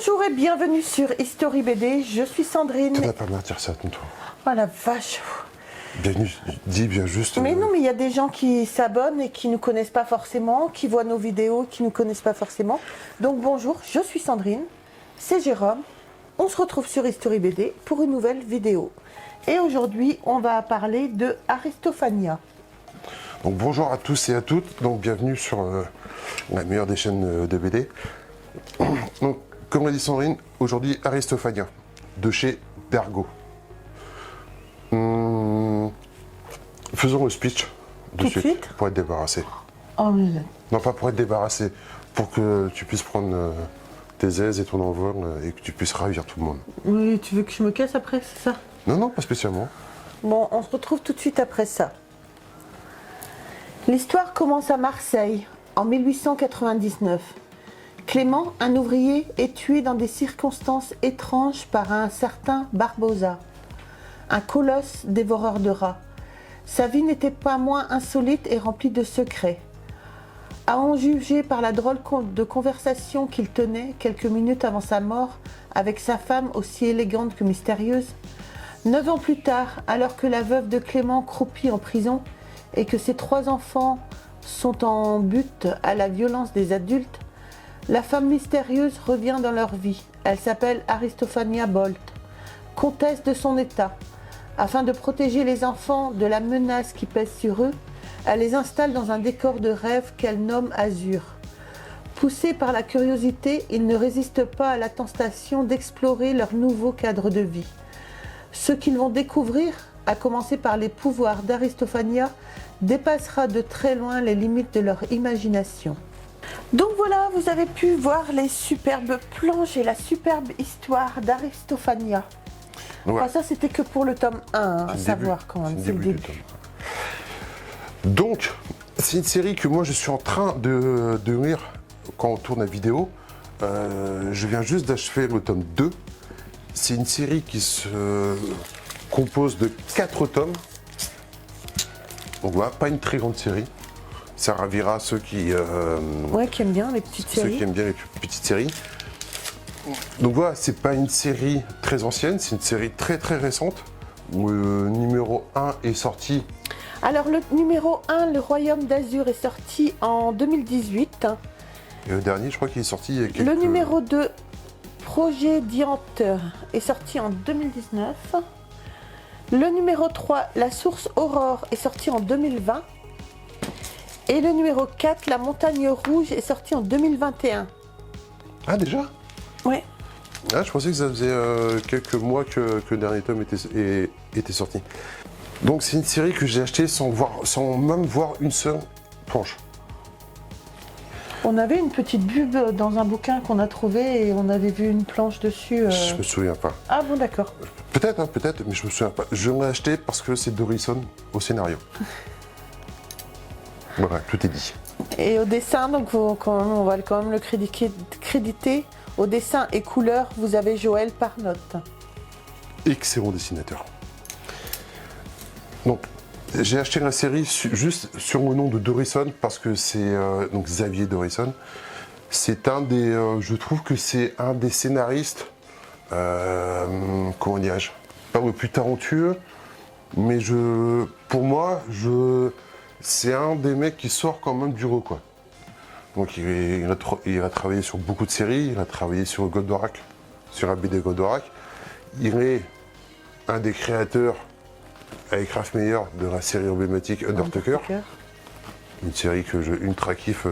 Bonjour et bienvenue sur History BD, je suis Sandrine. Tu n'as pas à dire ça, tonton. Oh la vache. Bienvenue, dis bien juste. Mais non, mais il y a des gens qui s'abonnent et qui ne nous connaissent pas forcément, qui voient nos vidéos, qui ne nous connaissent pas forcément. Donc bonjour, je suis Sandrine, c'est Jérôme. On se retrouve sur History BD pour une nouvelle vidéo. Et aujourd'hui, on va parler de Aristophania. Donc bonjour à tous et à toutes, donc bienvenue sur la meilleure des chaînes de BD. Donc, comme l'a dit Sandrine, aujourd'hui Aristophania, de chez Bergo. Faisons le speech de suite pour être débarrassé. Oh, mais... Non, pas pour être débarrassé, pour que tu puisses prendre tes aises et ton envol et que tu puisses ravir tout le monde. Oui, tu veux que je me casse après, c'est ça? Non, non, pas spécialement. Bon, on se retrouve tout de suite après ça. L'histoire commence à Marseille, en 1899. Clément, un ouvrier, est tué dans des circonstances étranges par un certain Barbosa, un colosse dévoreur de rats. Sa vie n'était pas moins insolite et remplie de secrets. À en juger par la drôle de conversation qu'il tenait quelques minutes avant sa mort avec sa femme aussi élégante que mystérieuse, 9 ans plus tard, alors que la veuve de Clément croupit en prison et que ses 3 enfants sont en butte à la violence des adultes, la femme mystérieuse revient dans leur vie. Elle s'appelle Aristophania Bolt, comtesse de son état. Afin de protéger les enfants de la menace qui pèse sur eux, elle les installe dans un décor de rêve qu'elle nomme Azur. Poussés par la curiosité, ils ne résistent pas à la tentation d'explorer leur nouveau cadre de vie. Ce qu'ils vont découvrir, à commencer par les pouvoirs d'Aristophania, dépassera de très loin les limites de leur imagination. Donc voilà, vous avez pu voir les superbes planches et la superbe histoire d'Aristophania. Ouais. Enfin, ça, c'était que pour le tome 1, à savoir quand même, c'est le début. Donc, c'est une série que moi je suis en train de lire quand on tourne la vidéo. Je viens juste d'achever le tome 2. C'est une série qui se compose de 4 tomes. Donc voilà, pas une très grande série. Ça ravira ceux qui qui aiment bien les petites séries. Ceux qui aiment bien les petites séries. Donc voilà, c'est pas une série très ancienne, c'est une série très très récente. Le numéro 1 est sorti. Alors le numéro 1, Le Royaume d'Azur, est sorti en 2018. Et le dernier, je crois qu'il est sorti il y a quelques... Le numéro 2, Projet Diante, est sorti en 2019. Le numéro 3, La Source Aurore, est sorti en 2020. Et le numéro 4, La Montagne Rouge, est sorti en 2021. Ah déjà? Ouais. Ah, je pensais que ça faisait quelques mois que le dernier tome était sorti. Donc c'est une série que j'ai achetée sans même voir une seule planche. On avait une petite pub dans un bouquin qu'on a trouvé et on avait vu une planche dessus. Je me souviens pas. Ah bon, d'accord. Peut-être, hein, peut-être, mais je me souviens pas. Je l'ai acheté parce que c'est Dorison au scénario. Voilà, tout est dit. Et au dessin, donc on va quand même le créditer. Au dessin et couleurs, vous avez Joël Parnotte. Excellent dessinateur. Donc, j'ai acheté la série juste sur le nom de Dorison parce que c'est donc Xavier Dorison. C'est un des, je trouve que c'est un des scénaristes, comment dirais-je, pas le plus talentueux, mais pour moi, c'est un des mecs qui sort quand même du lot, quoi. Donc il a travaillé sur beaucoup de séries, il a travaillé sur Goldorak, sur la BD Goldorak. Il est un des créateurs avec Raph Meyer de la série emblématique Undertaker. Une série que je ultra kiffe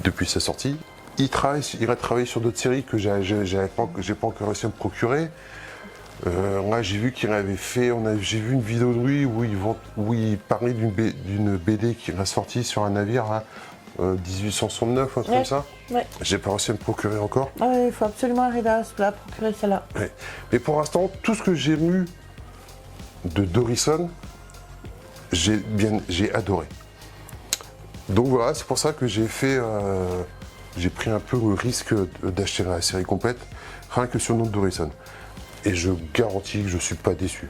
depuis sa sortie. Il a travaillé sur d'autres séries que j'ai pas encore réussi à me procurer. Là, j'ai vu qu'il avait fait, j'ai vu une vidéo de lui où il parlait d'une BD qui est sortie sur un navire à 1869, un truc comme ça. Ouais. J'ai pas réussi à me procurer encore. Ah ouais, il faut absolument arriver à se la procurer celle-là. Ouais. Mais pour l'instant, tout ce que j'ai lu de Dorison, j'ai adoré. Donc voilà, c'est pour ça que j'ai pris un peu le risque d'acheter la série complète, rien que sur le nom de Dorison. Et je garantis que je ne suis pas déçu.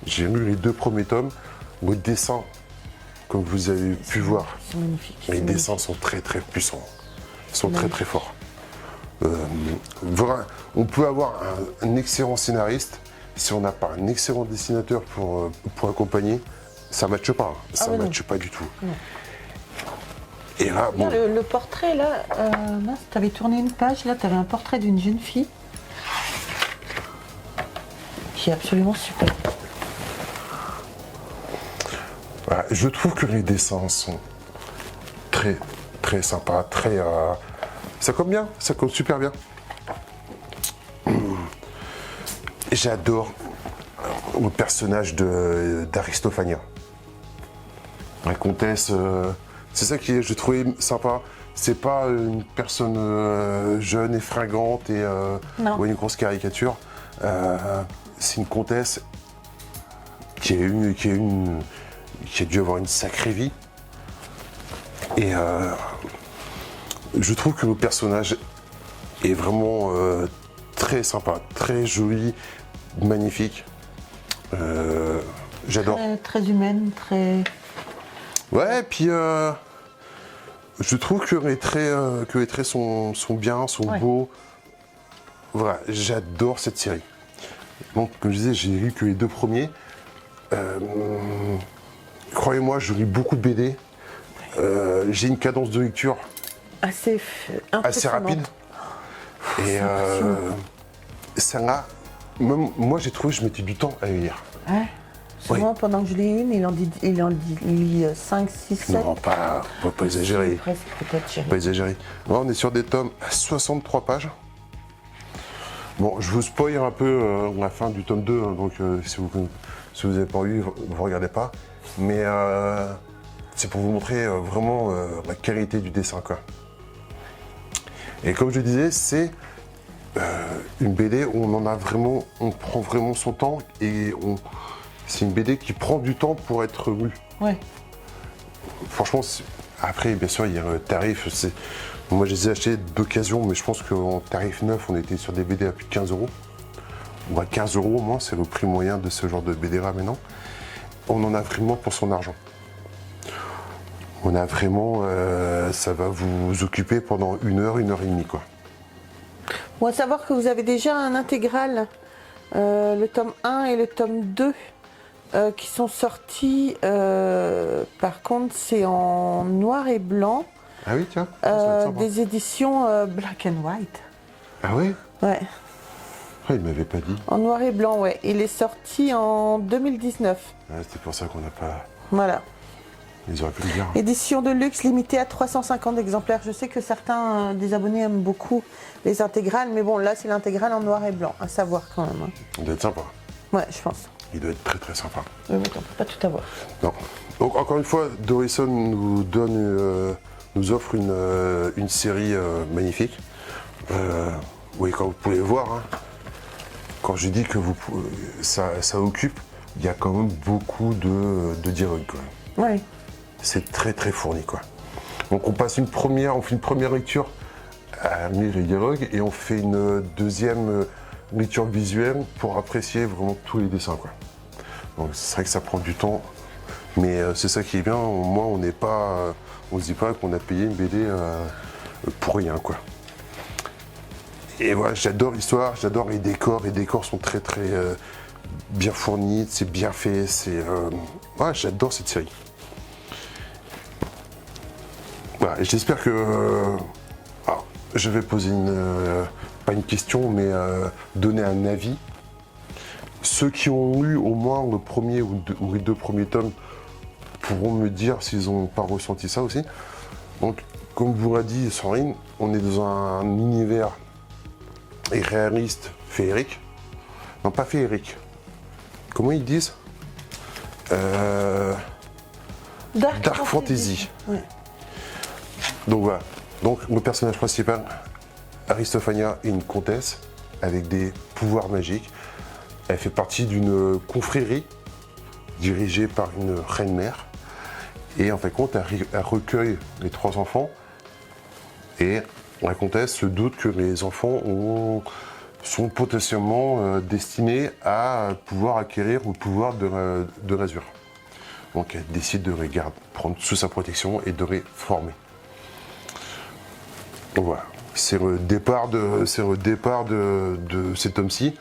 J'ai lu les 2 premiers tomes, le dessin, comme vous avez pu voir, C'est magnifique. les dessins sont très très puissants, ils sont très très forts. On peut avoir un excellent scénariste, si on n'a pas un excellent dessinateur pour accompagner, ça ne matche pas. Ça ne matche pas du tout. Non. Et là, bon. Le portrait, là, tu avais tourné une page, là, tu avais un portrait d'une jeune fille qui est absolument super. Voilà, je trouve que les dessins sont très, très sympas, très... ça colle bien, ça colle super bien. J'adore le personnage d'Aristophania. La comtesse, c'est ça qui je trouvais sympa. C'est pas une personne jeune et fringante et ou une grosse caricature. C'est une comtesse qui a dû avoir une sacrée vie. Et je trouve que le personnage est vraiment très sympa, très joli, magnifique. J'adore. Très humaine, très... Ouais, puis je trouve que les traits sont bien, sont beaux. Voilà, j'adore cette série. Donc, comme je disais, j'ai lu que les 2 premiers. Croyez-moi, je lis beaucoup de BD. J'ai une cadence de lecture assez rapide. Et ça même moi, j'ai trouvé que je mettais du temps à lire. Ouais. Souvent, pendant que je lis une, il en lit 5, 6, 7. Non, pas exagérer. Presque, peut-être Pas exagérer. Là, on est sur des tomes à 63 pages. Bon, je vous spoil un peu la fin du tome 2, hein, donc si vous n'avez pas lu, vous regardez pas. Mais c'est pour vous montrer vraiment la qualité du dessin, quoi. Et comme je disais, c'est une BD où on prend vraiment son temps et c'est une BD qui prend du temps pour être lue. Ouais. Franchement, après, bien sûr, il y a un tarif. Moi, je les ai achetés d'occasion, mais je pense qu'en tarif neuf, on était sur des BD à plus de 15 €. Ou à 15 € au moins, c'est le prix moyen de ce genre de BD là maintenant. On en a vraiment pour son argent. On a vraiment, ça va vous occuper pendant 1 heure, 1 heure et demie, quoi. Bon, à savoir que vous avez déjà un intégral, le tome 1 et le tome 2, qui sont sortis. Par contre, c'est en noir et blanc. Ah oui, tiens. Ça va être sympa. Des éditions black and white. Ah oui? Ouais. Ah, il m'avait pas dit. En noir et blanc, ouais. Il est sorti en 2019. Ah, c'était pour ça qu'on n'a pas... Voilà. Ils auraient pu le dire. Édition de luxe limitée à 350 exemplaires. Je sais que certains des abonnés aiment beaucoup les intégrales, mais bon, là, c'est l'intégrale en noir et blanc, à savoir quand même. Hein. Il doit être sympa. Ouais, je pense. Il doit être très très sympa. Oui, mais on peut pas tout avoir. Non. Donc encore une fois, Dorison nous offre une série magnifique. Oui, comme vous pouvez le voir, hein, quand je dis que ça occupe, il y a quand même beaucoup de dialogue, quoi. Oui. C'est très très fourni, quoi. Donc on fait une première lecture à lire les dialogues et on fait une deuxième lecture visuelle pour apprécier vraiment tous les dessins, quoi. Donc c'est vrai que ça prend du temps, mais c'est ça qui est bien. Au moins on se dit pas qu'on a payé une BD pour rien, quoi. Et voilà, j'adore l'histoire, j'adore les décors. Les décors sont très très bien fournis, c'est bien fait. Ouais, j'adore cette série. Voilà, j'espère que alors, je vais poser pas une question, mais donner un avis. Ceux qui ont lu au moins le premier ou les 2 premiers tomes pourront me dire s'ils n'ont pas ressenti ça aussi. Donc, comme vous l'a dit Sandrine, on est dans un univers réaliste, féerique. Non, pas féerique. Comment ils disent Dark Fantasy. Ouais. Donc voilà. Donc le personnage principal, Aristophania, est une comtesse avec des pouvoirs magiques. Elle fait partie d'une confrérie dirigée par une reine-mère. Et en fin de compte, elle recueille les 3 enfants. Et la comtesse se doute que les enfants sont potentiellement destinés à pouvoir acquérir le pouvoir de l'azur. Donc elle décide de prendre sous sa protection et de les former. Donc voilà. c'est le départ de ces tomes-ci.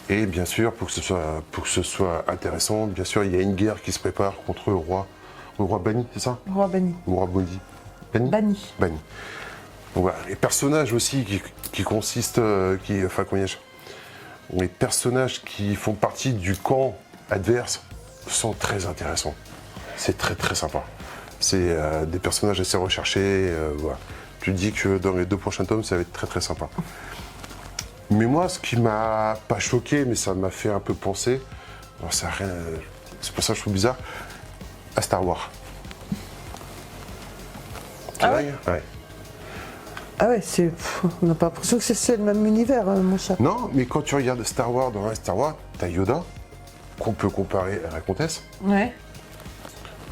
Et bien sûr, pour que ce soit intéressant, bien sûr, il y a une guerre qui se prépare contre le roi Bani, c'est ça? Roi Bani. Le roi Bani. Bani. Bani. Donc voilà, les personnages aussi qui consistent, enfin comment dirais-je, les personnages qui font partie du camp adverse sont très intéressants. C'est très très sympa. C'est des personnages assez recherchés. Voilà. Tu dis que dans les 2 prochains tomes, ça va être très très sympa. Mais moi, ce qui m'a pas choqué, mais ça m'a fait un peu penser, alors ça a rien, c'est pour ça que je trouve bizarre, à Star Wars. Ah ouais? Ouais. Ah ouais, on n'a pas l'impression que c'est le même univers, mon chat. Non, mais quand tu regardes Star Wars, dans Star Wars, t'as Yoda, qu'on peut comparer à la comtesse. Ouais.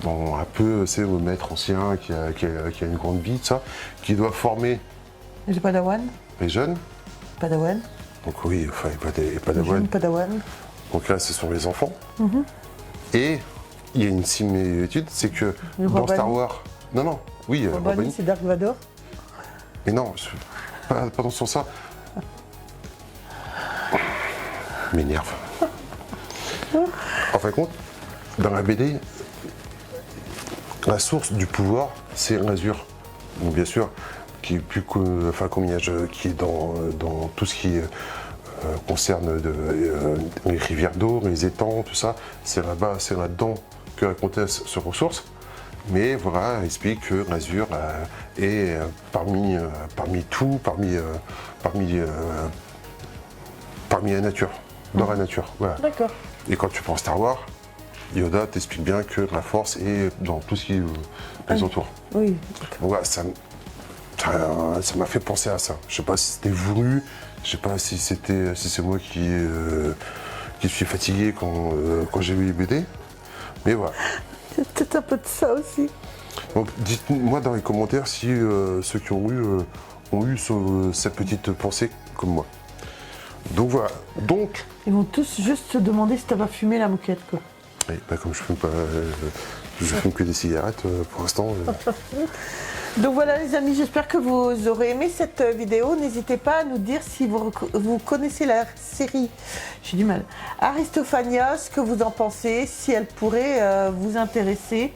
Bon, un peu, c'est le maître ancien qui a une grande bite, ça, qui doit former Les Padawan. les jeunes. Padawan. Donc oui, enfin, les Les Padawan. jeunes Padawan. Donc là, ce sont les enfants. Et il y a une similitude, c'est que Le roi dans Star Bani. Wars... Non, oui, Roi Bani, Bani. c'est Dark Vador. Mais non, pas dans ce sens-là. M'énerve. En fin de compte, dans la BD, la source du pouvoir, c'est l'azur. Donc bien sûr, qui est plus que, enfin, qui est dans tout ce qui concerne les rivières d'eau, les étangs, tout ça. C'est là-bas, c'est là-dedans que la comtesse se ressource. Mais voilà, elle explique que l'azur est parmi la nature, dans la nature. Voilà. D'accord. Et quand tu prends Star Wars, Yoda t'explique bien que la force est dans tout ce qui les entoure. Oui. Donc voilà, ça m'a fait penser à ça. Je sais pas si c'était voulu, je sais pas si c'est moi qui suis fatigué quand j'ai vu les BD, mais voilà. Il y a peut-être un peu de ça aussi. Donc dites-moi dans les commentaires si ceux qui ont eu cette petite pensée comme moi. Donc voilà. Donc, Ils vont tous juste se demander si t'as pas fumé la moquette, quoi. comme je fume pas, je fume que des cigarettes pour l'instant. Donc voilà les amis, j'espère que vous aurez aimé cette vidéo. N'hésitez pas à nous dire si vous connaissez la série, j'ai du mal, Aristophania, ce que vous en pensez, si elle pourrait vous intéresser.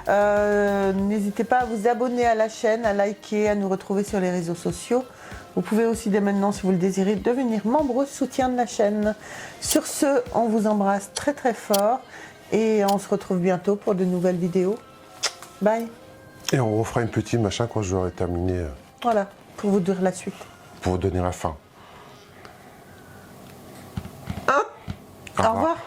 N'hésitez pas à vous abonner à la chaîne, à liker, à nous retrouver sur les réseaux sociaux. Vous pouvez aussi dès maintenant, si vous le désirez, devenir membre soutien de la chaîne. Sur ce, on vous embrasse très très fort et on se retrouve bientôt pour de nouvelles vidéos. Bye. Et on refera une petite machin quand j'aurai terminé. Voilà, pour vous dire la suite. Pour vous donner la fin. Au revoir.